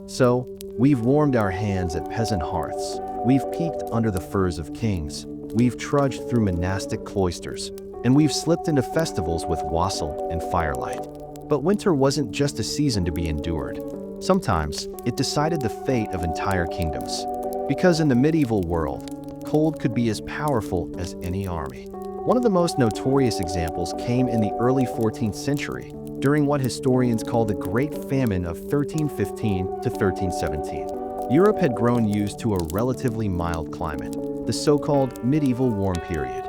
So, we've warmed our hands at peasant hearths, we've peeked under the furs of kings, we've trudged through monastic cloisters, and we've slipped into festivals with wassail and firelight. But winter wasn't just a season to be endured. Sometimes, it decided the fate of entire kingdoms. Because in the medieval world, cold could be as powerful as any army. One of the most notorious examples came in the early 14th century, during what historians call the Great Famine of 1315 to 1317. Europe had grown used to a relatively mild climate, the so-called medieval warm period.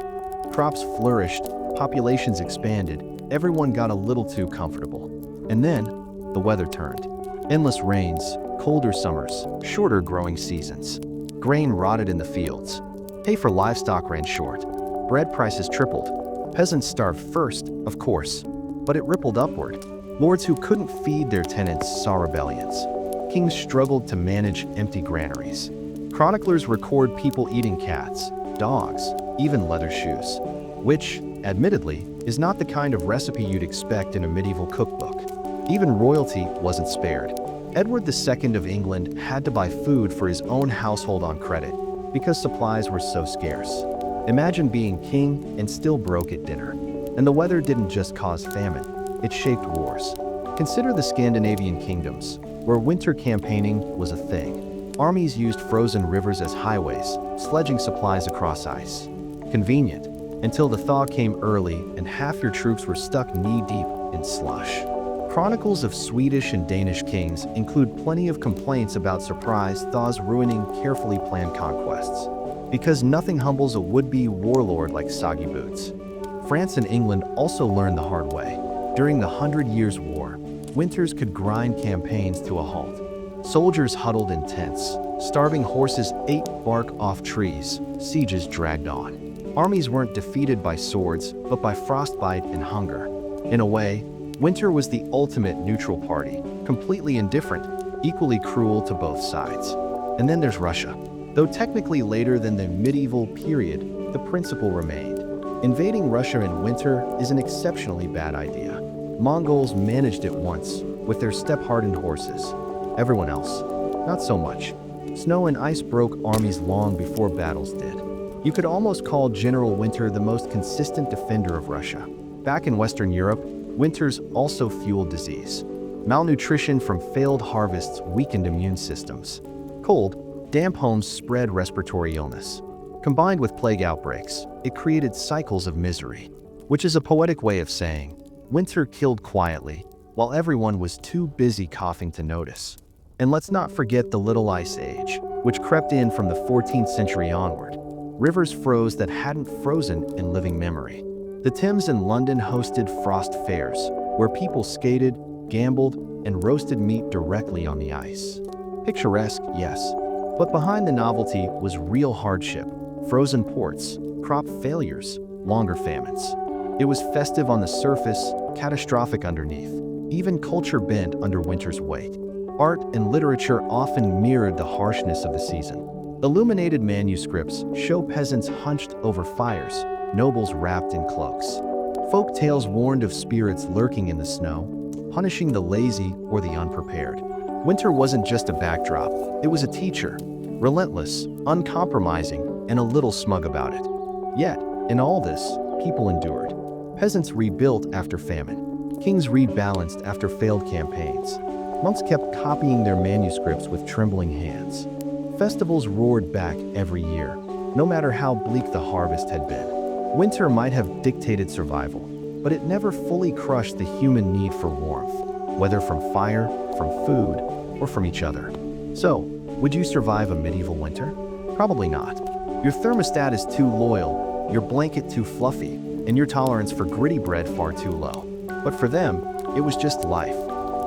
Crops flourished, populations expanded, everyone got a little too comfortable. And then, the weather turned. Endless rains, colder summers, shorter growing seasons. Grain rotted in the fields. Hay for livestock ran short. Bread prices tripled. Peasants starved first, of course, but it rippled upward. Lords who couldn't feed their tenants saw rebellions. Kings struggled to manage empty granaries. Chroniclers record people eating cats, dogs, even leather shoes, which, admittedly, is not the kind of recipe you'd expect in a medieval cookbook. Even royalty wasn't spared. Edward II of England had to buy food for his own household on credit because supplies were so scarce. Imagine being king and still broke at dinner. And the weather didn't just cause famine, it shaped wars. Consider the Scandinavian kingdoms, where winter campaigning was a thing. Armies used frozen rivers as highways, sledging supplies across ice. Convenient, until the thaw came early and half your troops were stuck knee-deep in slush. Chronicles of Swedish and Danish kings include plenty of complaints about surprise thaws ruining carefully planned conquests. Because nothing humbles a would-be warlord like soggy boots. France and England also learned the hard way. During the 100 Years' War, winters could grind campaigns to a halt. Soldiers huddled in tents, starving horses ate bark off trees, sieges dragged on. Armies weren't defeated by swords, but by frostbite and hunger. In a way, winter was the ultimate neutral party, completely indifferent, equally cruel to both sides. And then there's Russia. Though technically later than the medieval period, the principle remained. Invading Russia in winter is an exceptionally bad idea. Mongols managed it once, with their steppe-hardened horses. Everyone else, not so much. Snow and ice broke armies long before battles did. You could almost call General Winter the most consistent defender of Russia. Back in Western Europe, winters also fueled disease. Malnutrition from failed harvests weakened immune systems. Cold, damp homes spread respiratory illness. Combined with plague outbreaks, it created cycles of misery, which is a poetic way of saying, winter killed quietly, while everyone was too busy coughing to notice. And let's not forget the Little Ice Age, which crept in from the 14th century onward. Rivers froze that hadn't frozen in living memory. The Thames in London hosted frost fairs, where people skated, gambled, and roasted meat directly on the ice. Picturesque, yes, but behind the novelty was real hardship. Frozen ports, crop failures, longer famines. It was festive on the surface, catastrophic underneath. Even culture bent under winter's weight. Art and literature often mirrored the harshness of the season. Illuminated manuscripts show peasants hunched over fires, nobles wrapped in cloaks. Folk tales warned of spirits lurking in the snow, punishing the lazy or the unprepared. Winter wasn't just a backdrop, it was a teacher. Relentless, uncompromising, and a little smug about it. Yet, in all this, people endured. Peasants rebuilt after famine. Kings rebalanced after failed campaigns. Monks kept copying their manuscripts with trembling hands. Festivals roared back every year, no matter how bleak the harvest had been. Winter might have dictated survival, but it never fully crushed the human need for warmth, whether from fire, from food, or from each other. So, would you survive a medieval winter? Probably not. Your thermostat is too loyal, your blanket too fluffy, and your tolerance for gritty bread far too low. But for them, it was just life.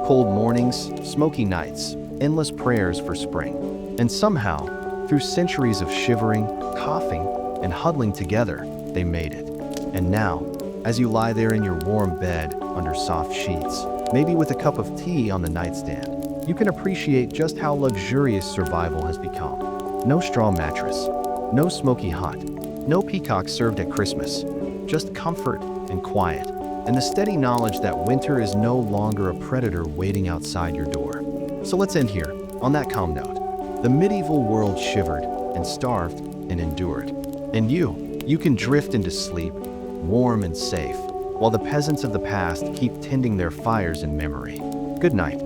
Cold mornings, smoky nights, endless prayers for spring. And somehow, through centuries of shivering, coughing, and huddling together, they made it. And now, as you lie there in your warm bed under soft sheets, maybe with a cup of tea on the nightstand, you can appreciate just how luxurious survival has become. No straw mattress, no smoky hut, no peacock served at Christmas, just comfort and quiet, and the steady knowledge that winter is no longer a predator waiting outside your door. So let's end here. On that calm note, the medieval world shivered and starved and endured. And you can drift into sleep, warm and safe, while the peasants of the past keep tending their fires in memory. Good night.